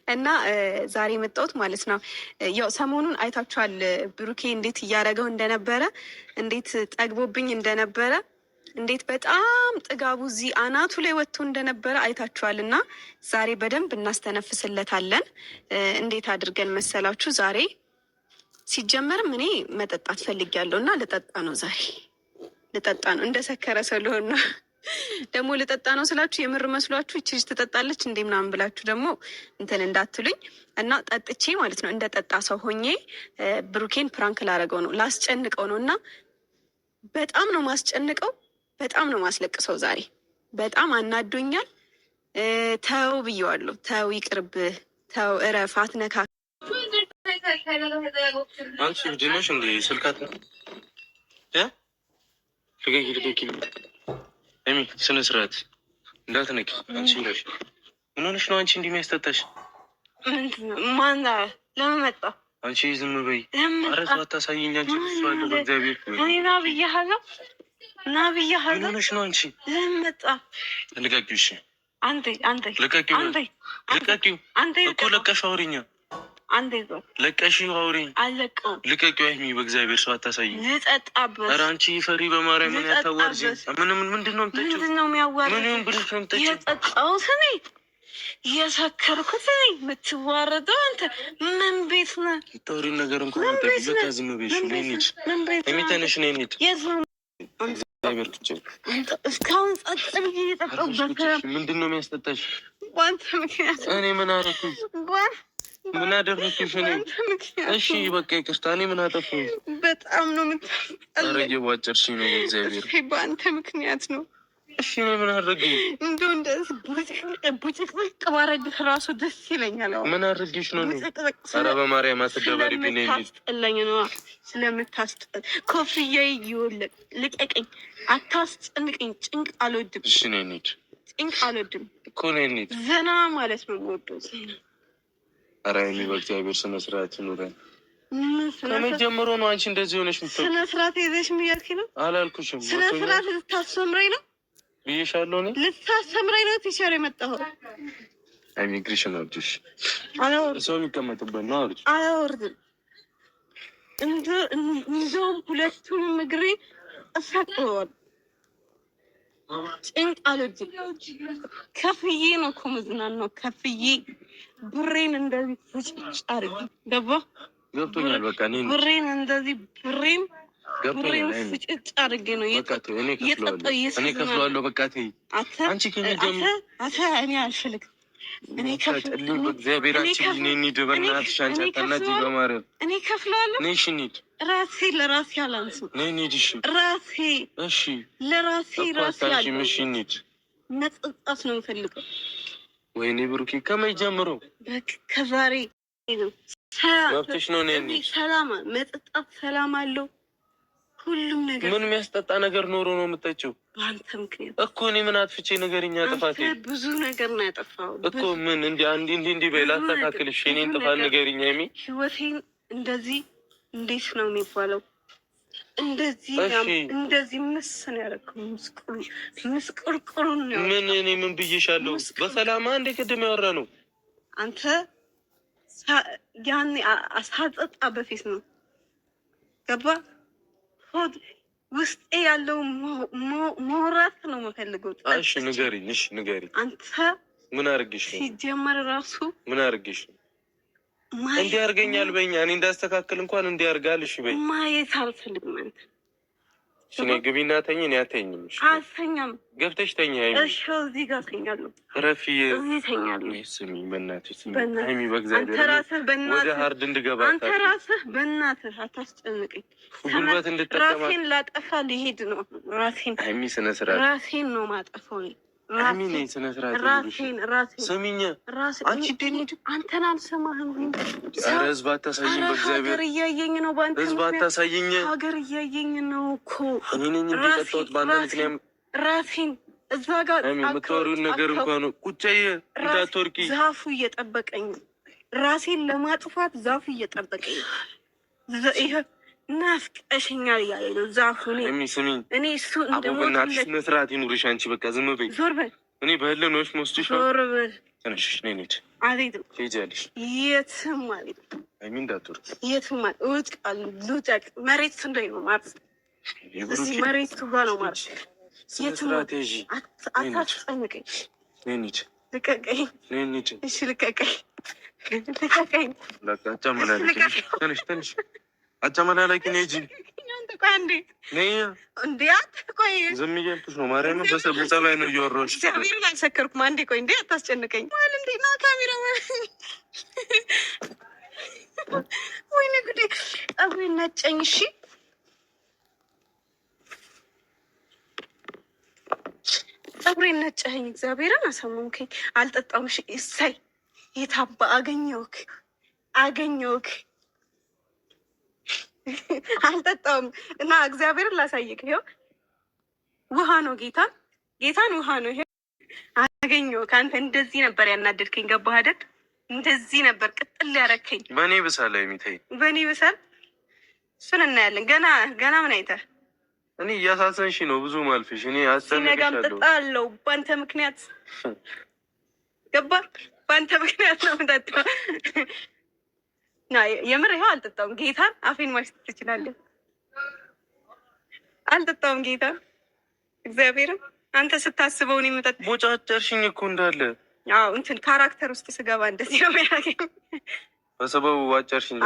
እና ዛሬ መጣሁት ማለት ነው። ያው ሰሞኑን አይታችኋል ብሩኬ እንዴት እያደረገው እንደነበረ፣ እንዴት ጠግቦብኝ እንደነበረ፣ እንዴት በጣም ጥጋቡ እዚህ አናቱ ላይ ወጥቶ እንደነበረ አይታችኋል። እና ዛሬ በደንብ እናስተነፍስለታለን። እንዴት አድርገን መሰላችሁ? ዛሬ ሲጀመርም እኔ መጠጣት ፈልጊያለሁ እና ልጠጣ ነው። ዛሬ ልጠጣ ነው። እንደሰከረ ሰው ልሆን ነው። ደግሞ ልጠጣ ነው ስላችሁ የምር መስሏችሁ ይቺ ልጅ ትጠጣለች እንዴ ምናምን ብላችሁ ደግሞ እንትን እንዳትሉኝ እና ጠጥቼ ማለት ነው እንደ ጠጣ ሰው ሆኜ ብሩኬን ፕራንክ ላረገው ነው፣ ላስጨንቀው ነው። እና በጣም ነው ማስጨንቀው፣ በጣም ነው ማስለቅሰው። ዛሬ በጣም አናዶኛል። ተው ብዬዋለሁ። ተው ይቅርብህ፣ ተው እረፍ፣ አትነካ። አንቺ ድነሽ እንዴ ስልካት ነው ስነ ስርዓት እንዳትነቂ። አንቺ ነሽ ምን ሆነሽ ነው? አንቺ እንዲህ የሚያስጠጣሽ ማን? ለምን መጣ? አንቺ ዝም በይ። ኧረ ሰው አታሳይኝ። አንቺ ስዋለ በእግዚአብሔር ና ብያለሁ፣ ና ብያለሁ። ምን ሆነሽ ነው አንቺ? ለምን መጣ? ልቀቂው። እሺ አንዴ ልቀቂው፣ ልቀቂው እኮ ለቀሽ አውሪኛ። አንዴ ለቀሽ አውሪኝ። አለቀው። ልቀቂው። አይሚ በእግዚአብሔር ሰው አታሳይኝ። ልጠጣበት። ኧረ አንቺ ፈሪ በማርያም ምን ያታዋርጂ? ምንድን ነው የምጠጪው? ምንድን ነው የሚያዋርድ? ምን ብለሽ ነው የምጠጪው? የጠጣሁት እኔ የሰከርኩት እኔ። የምትዋረደው አንተ ምን ቤት ነህ? የምታወሪውን ነገር እንኳን አንተ በቃ ዝም በይሽ። ነይ እንሂድ። የሚተነሽ ነይ እንሂድ። እስካሁን ጸጥ ብዬ እየጠጣሁበት። ምንድን ነው የሚያስጠጣሽ? በአንተ ምክንያት። እኔ ምን አደረኩኝ? ምን አደረኩሽ? እሺ በቃ ይቅርታ። እኔ ምን አጠፋሁ? በጣም ነው የምታስጠላኝ። ኧረ እየቧጨርሽኝ ነው በእግዚአብሔር። በአንተ ምክንያት ነው። እሺ እኔ ምን አደረግኝ? እንደው እንደዚህ ቡጭቅጭቅ ባረግህ ራሱ ደስ ይለኛል። ምን አድርጌሽ ነው? ኧረ በማርያም አትደባሪብኝ። ስለምታስጠላኝ ነው። ስለምታስጠላኝ ኮፍያዬ ይኸውልህ፣ ልቀቀኝ፣ አታስጨንቀኝ። ጭንቅ አልወድም። እሺ ነይ እንሂድ። ጭንቅ አልወድም እኮ ነይ እንሂድ። ዘና ማለት ነው የምወደው። ኧረ እኔ በእግዚአብሔር ስነ ስርዓት ይኑረን። ከመጀመሩ ነው አንቺ እንደዚህ ሆነሽ ምትል። ስነ ስርዓት ይዘሽ ምያልኪ ነው አላልኩሽም? ስነ ስርዓት ልታስተምረኝ ነው ብዬሻለሁ። እኔ ልታስተምረኝ ነው ቲቸር የመጣሁት። ኢሚግሬሽን አውርጅሽ። ሰው የሚቀመጥበት ነው። አውርጅ። አላወርድም። እንደውም ሁለቱንም እግሬ እሰቅለዋል። ጭንቅ አልወድም። ከፍዬ ነው እኮ መዝናናው። ከፍዬ ብሬን እንደዚህ ፍጭጭ አድርጌ ገባ። ገብቶኛል። በቃ ብሬን እንደዚህ ብሬን ፍጭጭ አድርጌ ነው እኔ ከፍለዋለሁ። በቃ ተይ አንቺ ከሚጀምሩ እኔ አልፈልግም። እኔ ከፍለዋለሁ። ራሴ ለራሴ አላንስም። ራሴ መጠጣት ነው የምፈልገው። ወይኔ ብሩኬ ከመቼ ጀምሮ? ከዛሬ መብትሽ ነው። ሰላም መጠጣት ሰላም አለው ሁሉም ነገር። ምን የሚያስጠጣ ነገር ኖሮ ነው የምጠጪው? በአንተ ምክንያት እኮ። እኔ ምን አጥፍቼ ነገርኛ? ጥፋቴ ብዙ ነገር ነው ያጠፋው እኮ። ምን እንዲህ በይ ላስተካክልሽ። የእኔን ጥፋት ንገሪኝ ሀይሚ። ህይወቴን እንደዚህ እንዴት ነው የሚባለው? እንደዚህ ምስን ያደረገው ምስቁርቁሩን ነው። ምን እኔ ምን ብዬሻለሁ? በሰላም አንዴ ቅድም ያወራ ነው። አንተ ያኔ ሳጠጣ በፊት ነው ገባ። ውስጤ ያለው መውራት ነው የምፈልገው። እሺ ንገሪኝ። እሺ ንገሪኝ። አንተ ምን አድርጌሽ ነው? ሲጀመር ራሱ ምን አድርጌሽ ነው? እንዲህ አድርገኛል በኛ። እኔ እንዳስተካክል እንኳን እንዲህ አድርጋል። እሺ በይ። ማየት አልፈልግም። አንተ እኔ ግቢና ተኝ። እኔ አተኝም። እሺ አልተኛም። ገብተሽ ተኝ። እሺ እዚህ ጋር ተኛለሁ። ረፊ እዚህ ተኛለሁ። ስሚ በእናትሽ ስሚ። ሀይሚ በእግዚአብሔር ወደ ሀርድ እንድገባ አንተ ራስህ በእናትህ አታስጨንቀኝ። ጉልበት እንድጠቀማ ራሴን ላጠፋ ሊሄድ ነው። ሀይሚ ስነ ስርዓት ራሴን ነው ማጠፋው። ሀይሚ ነኝ ስነ ስርዓት ራሴን ስሚኝ። አንቺ ደንድ አንተን አልሰማህም። ኧረ ህዝብ አታሳይኝ በእግዚአብሔር። ሀገር እያየኝ ነው። በአንተ ህዝብ አታሳይኝ። ሀገር እያየኝ ነው እኮ። እኔ ነኝ እንዲጠጣሁት በአንተ ምክንያት። ራሴን እዛ ጋር የምታወሪውን ነገር እንኳን ቁጫዬ እንዳትወርቂ። ዛፉ እየጠበቀኝ ራሴን ለማጥፋት ዛፉ እየጠበቀኝ ይሄ ናፍቀሽኛል እያለ ነው ዛፉ። እኔ እሱ እንደሞትለት ስነ ስርዓት ይኑርሽ። አንቺ በቃ ዝም በይ። ዞር በል። እኔ በህልም ነው የምወስድሽ። ዞር በል። ትንሽ ነኝ ነኝ አልሄድም። ትሄጃለሽ? የትም አልሄድም። አይሚ እንዳትወርድ። የትም እወድቃለሁ። ልውደቅ። መሬት ስንደኝ ነው ማለት እዚህ መሬት ቱባ ነው ማለት የትም አታስጨንቀኝ። ልቀቀኝ። እሺ ልቀቀኝ። ልቀቀኝ። ትንሽ አጨመላለቂ ነይ እንጂ ቆይ አንዴ እንዴ አትቆይ። ዝም እያልኩሽ ነው። ማርያምን በጸባይ ነው እያወራሁሽ። እግዚአብሔርን አልሰከርኩም። አንዴ ቆይ እንዴ አታስጨንቀኝ። ማለት እንዴ ና ካሜራ ወይኔ ጉዴ ፀጉሬን ነጨኝ። እሺ ፀጉሬን ነጨኸኝ። እግዚአብሔርን አሳመምከኝ። አልጠጣም። እሺ እሰይ የታባ አገኘውክ አልጠጣውም እና እግዚአብሔርን ላሳይክ። ይኸው ውሃ ነው። ጌታን ውሃ ነው። ይሄ አገኘው። ከአንተ እንደዚህ ነበር ያናደድከኝ። ገባህ አይደል? እንደዚህ ነበር ቅጥል ያረከኝ። በእኔ ብሳል የሚታይ በእኔ ብሳል። እሱን እናያለን። ገና ምን አይተህ? እኔ እያሳሰንሽ ነው ብዙ ማልፍሽ። እኔ ሲነጋም ጠጣ አለው በአንተ ምክንያት። ገባህ? በአንተ ምክንያት ነው የምጠጣው። የምር ይኸው አልጠጣውም። ጌታን አፌን ማሽተት ትችላለህ። አልጠጣውም ጌታን እግዚአብሔርን። አንተ ስታስበው እኔ የምጠጣ ቦጫጨርሽኝ እኮ እንዳለ። አዎ እንትን ካራክተር ውስጥ ስገባ እንደዚህ ነው የሚያደርገኝ። በሰበቡ አጨርሽኝ።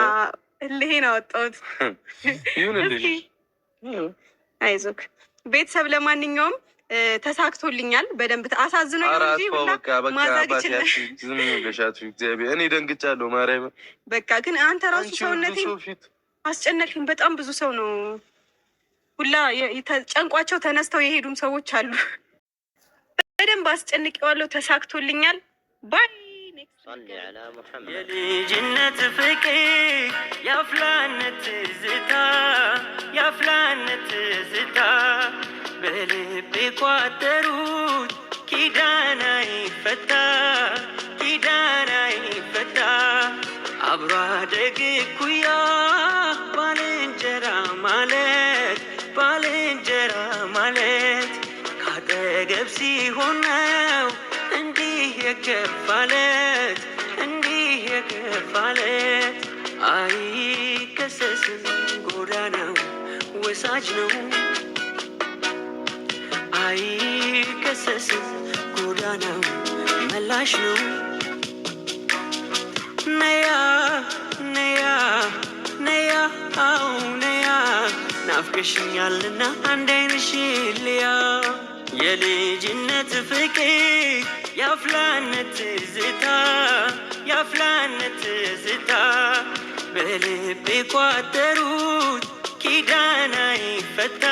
እልሄን አወጣሁት። ይሁንልሽ። አይዞክ ቤተሰብ። ለማንኛውም ተሳክቶልኛል። በደንብ አሳዝኖኝ ነው እንጂ ማዛግ ይችላል። ዝም ብለሻት እግዚአብሔር። እኔ ደንግጫለሁ ማርያም። በቃ ግን አንተ ራሱ ሰውነቴ አስጨነቅኝ። በጣም ብዙ ሰው ነው ሁላ ጨንቋቸው ተነስተው የሄዱም ሰዎች አሉ። በደንብ አስጨንቄዋለሁ። ተሳክቶልኛል። ባይ የልጅነት ፍቅር ያፍላነት ዝታ በልቤ ቋጠሩት ኪዳና ይፈታ አብሮ አደግ እኩያ ባልንጀራ ማለት ካጠገብ ሲሆን ነው እንዲህ የከፋለት አይከሰስም ጎዳናው ወሳጅ ነው። አይከሰስም ጎዳናው መላሽ ነው። ነያ ናፍቀሽኛልና አንድ ዓይንሽን ልያ የልጅነት ፍቅር ያፍላነት ዝታ በልቤ ቋጠሩት ኪዳና ይፈታ